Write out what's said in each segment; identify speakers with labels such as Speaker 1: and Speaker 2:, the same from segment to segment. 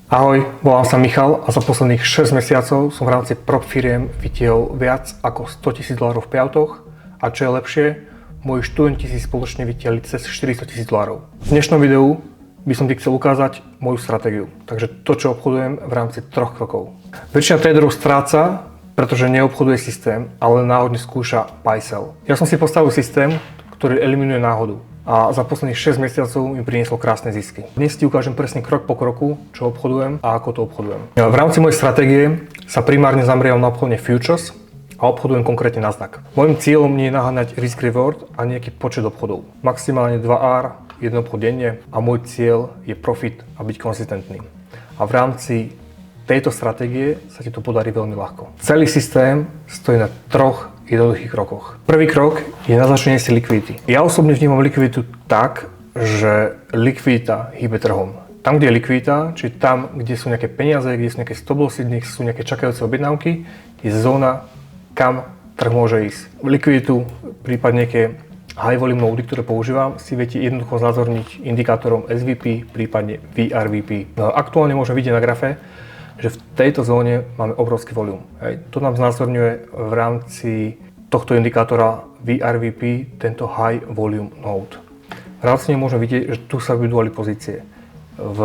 Speaker 1: Ahoj, volám sa Michal a za posledných 6 mesiacov som v rámci prop firiem vytiahol viac ako $100,000 v payoutoch a čo je lepšie, moji študenti si spoločne vytiahli cez $400,000. V dnešnom videu by som ti chcel ukázať moju stratégiu, takže to, čo obchodujem v rámci 3 krokov. Väčšina traderov stráca, pretože neobchoduje systém, ale náhodne skúša buy sell. Ja som si postavil systém, ktorý eliminuje náhodu. A za posledných 6 mesiacov mi prinieslo krásne zisky. Dnes ti ukážem presne krok po kroku, čo obchodujem a ako to obchodujem. V rámci mojej stratégie sa primárne zameriavam na obchodne futures a obchodujem konkrétne Nasdaq. Mojím cieľom nie je naháňať risk reward a nejaký počet obchodov. Maximálne 2R, jeden obchod denne a môj cieľ je profit a byť konzistentný. A v rámci tejto stratégie sa ti to podarí veľmi ľahko. Celý systém stojí na 3 jednoduchých krokoch. Prvý krok je naznačenie si likvidity. Ja osobne vnímam likviditu tak, že likvidita hýbe trhom. Tam, kde je likvidita, čiže tam, kde sú nejaké peniaze, kde sú nejaké stop lossy, kde sú nejaké čakajúce objednávky, je zóna, kam trh môže ísť. Likviditu, prípadne nejaké high volume nody, ktoré používam, si viete jednoducho znázorniť indikátorom SVP, prípadne VRVP. No, aktuálne môžeme vidieť na grafe, že v tejto zóne máme obrovský volum. To nám znázorňuje v rámci tohto indikátora VRVP tento high volume node. V rámci nej môžeme vidieť, že tu sa vybudovali pozície. V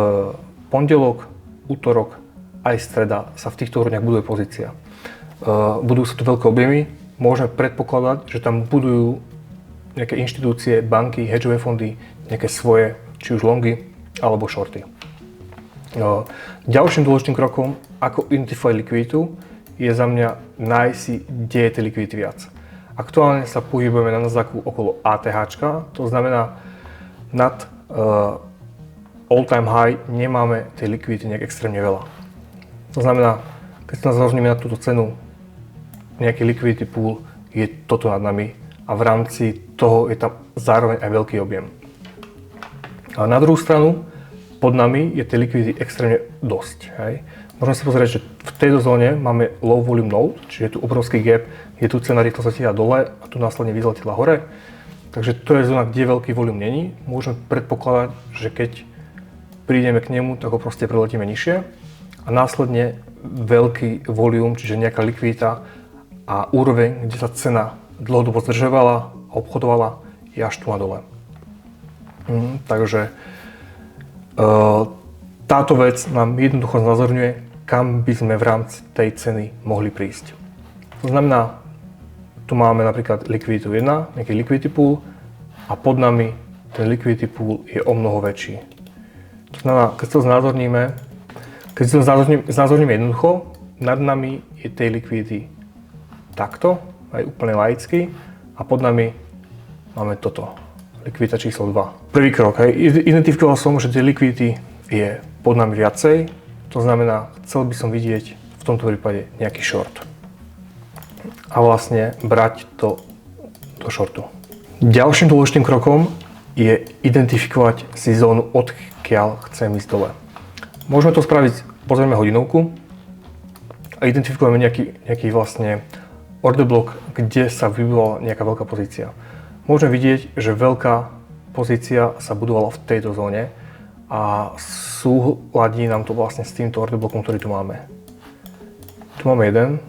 Speaker 1: pondelok, útorok aj streda sa v týchto úrovniach buduje pozícia. Budujú sa tu veľké objemy, môžeme predpokladať, že tam budujú nejaké inštitúcie, banky, hedžové fondy, nejaké svoje, či už longy alebo shorty. Ďalším dôležitým krokom, ako identifikovať likviditu, je za mňa nájsť si, kde je tej likvidity viac. Aktuálne sa pohybujeme na Nasdaqu okolo ATH, to znamená nad all time high nemáme tej likvidity nejak extrémne veľa. To znamená, keď sa nazorníme na túto cenu, nejaký liquidity pool je toto nad nami a v rámci toho je tam zároveň aj veľký objem. A na druhú stranu, pod nami je tej likvidity extrémne dosť. Hej. Môžeme si pozrieť, že v tejto zóne máme low volume node, čiže je tu obrovský gap, je tu cena rýchlo zletela dole a tu následne vyzletela hore. Takže to je zóna, kde veľký volume není. Môžeme predpokladať, že keď prídeme k nemu, tak ho proste preletíme nižšie a následne veľký volume, čiže nejaká likvidita a úroveň, kde sa cena dlhodobo zdržovala a obchodovala, je až tu na dole. Takže táto vec nám jednoducho znázorňuje, kam by sme v rámci tej ceny mohli prísť. To znamená, tu máme napríklad likviditu 1, nejaký liquidity pool a pod nami ten liquidity pool je o mnoho väčší. To znamená, keď to znázorníme jednoducho, nad nami je tej likvidity takto, aj úplne laicky a pod nami máme toto. Likvidita číslo 2. Prvý krok, identifikoval som, že tej likvidity je pod nami viacej, to znamená, chcel by som vidieť v tomto prípade nejaký short a vlastne brať to do shortu. Ďalším dôležitým krokom je identifikovať si zónu, odkiaľ chcem ísť dole. Môžeme to spraviť, pozrieme hodinovku a identifikujeme nejaký vlastne order block, kde sa vybudovala nejaká veľká pozícia. Môžeme vidieť, že veľká pozícia sa budovala v tejto zóne a súhladí nám to vlastne s týmto order blockom, ktorý tu máme. Tu máme jeden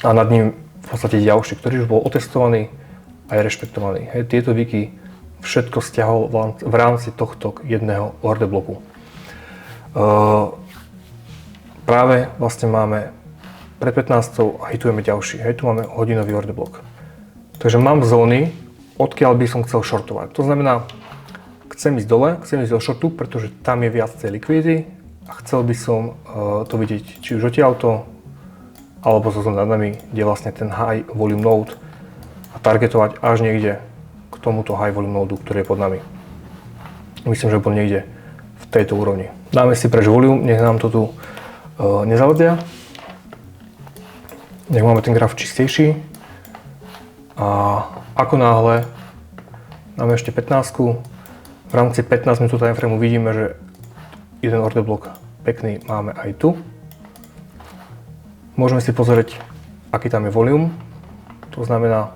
Speaker 1: a nad ním v podstate ďalší, ktorý už bol otestovaný a je rešpektovaný. Tieto výky všetko stiahol v rámci tohto jedného order bloku. Práve vlastne máme pred 15 a hitujeme ďalší. Tu máme hodinový order block. Takže mám zóny, odkiaľ by som chcel shortovať. To znamená, chcem ísť dole, chcem ísť do shortu, pretože tam je viac tej likvidity a chcel by som to vidieť či už odtiaľto, alebo zo zóny nad nami, kde je vlastne ten high volume node a targetovať až niekde k tomuto high volume node, ktorý je pod nami. Myslím, že bol niekde v tejto úrovni. Dáme si preč volume, nech nám to tu nezavadia. Nech máme ten graf čistejší. A ako náhle máme ešte 15, v rámci 15 minút time frameu vidíme, že jeden order block pekný máme aj tu. Môžeme si pozrieť, aký tam je volume. To znamená,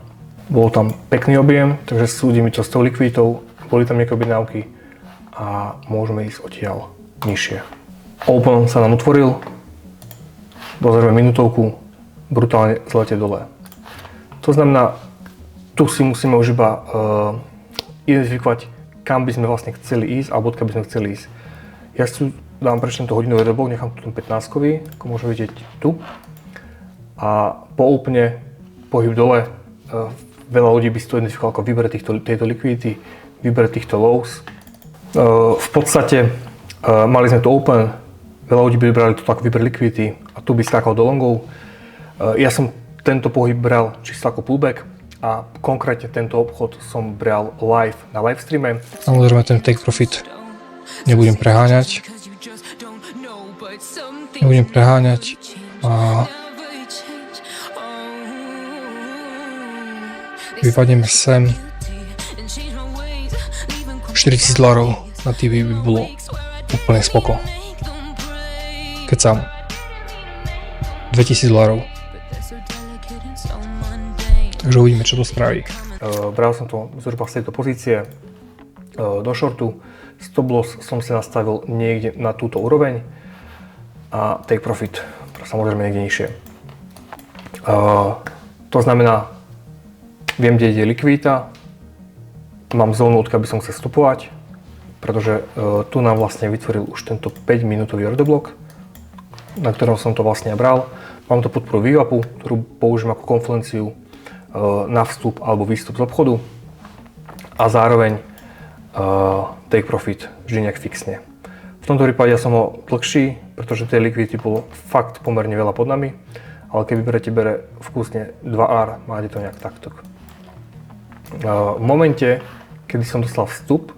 Speaker 1: bol tam pekný objem, takže súdi mi to s tou likviditou, boli tam nejaké objednávky a môžeme ísť odtiaľ nižšie. Open sa nám otvoril, dozrieme minútovku, brutálne zletie dole. To znamená, tu si musíme už iba identifikovať, kam by sme vlastne chceli ísť, alebo odkiaľ by sme chceli ísť. Ja si dám prečo tento hodinový order block, nechám tu ten 15-kový, ako môžeme vidieť tu. A po úplne pohyb dole, veľa ľudí by si to identifikovalo ako výber tejto likvidity, výber týchto lows. V podstate mali sme to open, veľa ľudí by vybrali to ako výber likvidity a tu by skákal do longov. Ja som tento pohyb bral čisto ako pullback a konkrétne tento obchod som bral live na live streame.
Speaker 2: Samozrejme ten take profit nebudem preháňať. A vypadneme sem. $4000 na TV by bolo úplne spoko. Keď sám. $2000. Takže uvidíme, čo to spraví.
Speaker 1: Bral som to zhruba z tejto pozície do shortu. Stop loss som si nastavil niekde na túto úroveň a take profit samozrejme niekde nižšie. To znamená, viem, kde ide likvidita, mám zónu, odkiaľ by som chcel vstupovať, pretože tu nám vlastne vytvoril už tento 5-minútový order block, na ktorom som to vlastne bral. Mám to podporu VWAP-u, ktorú použijem ako konfluenciu na vstup alebo výstup z obchodu a zároveň take profit vždy nejak fixne. V tomto prípade ja som ho dlhší, pretože tej likvidity bolo fakt pomerne veľa pod nami, ale keď bere vkusne 2R, máte to nejak takto. V momente, kedy som dostal vstup,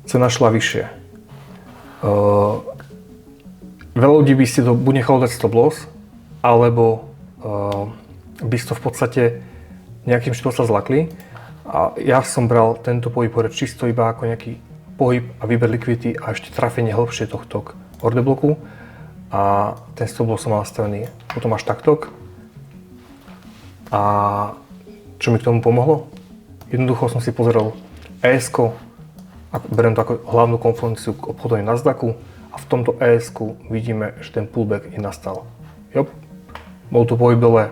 Speaker 1: cena šla vyššie. Veľa ľudí by si to buď nechalo dať stop loss, alebo by si to v podstate nejakým štýlom sa zlakli. A ja som bral tento pohyb čisto iba ako nejaký pohyb a výber likvidity a ešte trafenie hĺbšie tohto order bloku. A ten stop loss som mal nastavený potom až takto. A čo mi k tomu pomohlo? Jednoducho som si pozrel ES-ko a beriem to ako hlavnú konfluenciu k obchodovaniu Nasdaqu a v tomto ES-ku vidíme, že ten pullback je nastal. Jop. Bol tu pohyb dole,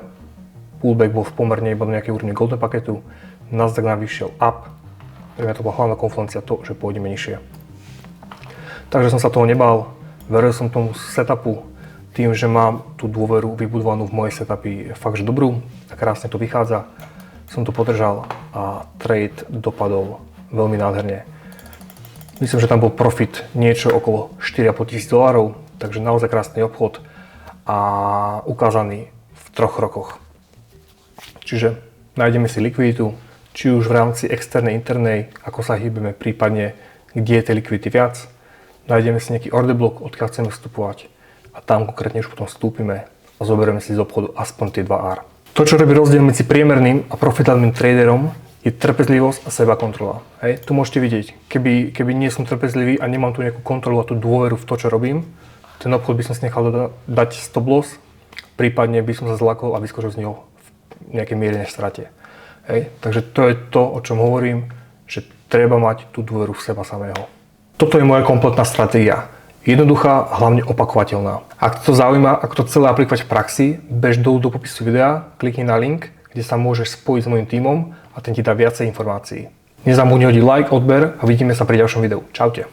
Speaker 1: pullback bol v pomerne iba do nejakej úrovne golden paketu, Nasdaq nám vyšiel up, pre mňa to bola hlavná konfluencia to, že pôjdeme nižšie. Takže som sa toho nebal, veril som tomu setupu, tým, že mám tú dôveru vybudovanú v mojej setupy fakt, že dobrú a krásne to vychádza, som to podržal a trade dopadol veľmi nádherne. Myslím, že tam bol profit niečo okolo $4,500, takže naozaj krásny obchod a ukázaný v 3 rokoch. Čiže nájdeme si likviditu, či už v rámci externej, internej, ako sa hýbeme, prípadne kde je tej likvidity viac. Nájdeme si nejaký order block, odkiaľ chceme vstupovať a tam konkrétne už potom vstúpime a zoberieme si z obchodu aspoň tie 2R. To, čo robí rozdiel medzi priemerným a profitabilným traderom, je trpezlivosť a sebakontrola. Hej, tu môžete vidieť, keby nie som trpezlivý a nemám tu nejakú kontrolu a tú dôveru v to, čo robím, ten obchod by som si nechal dať stop loss, prípadne by som sa zlakol a vyskočil z neho v nejakej mierne strate. Hej, takže to je to, o čom hovorím, že treba mať tú dôveru v seba samého. Toto je moja kompletná stratégia. Jednoduchá, hlavne opakovateľná. Ak to zaujíma, ako to celé aplikovať v praxi, bež dolu do popisu videa, klikni na link, kde sa môžeš spojiť s mojím tímom a ten ti dá viacej informácií. Nezabudni hodiť like, odber a vidíme sa pri ďalšom videu. Čaute.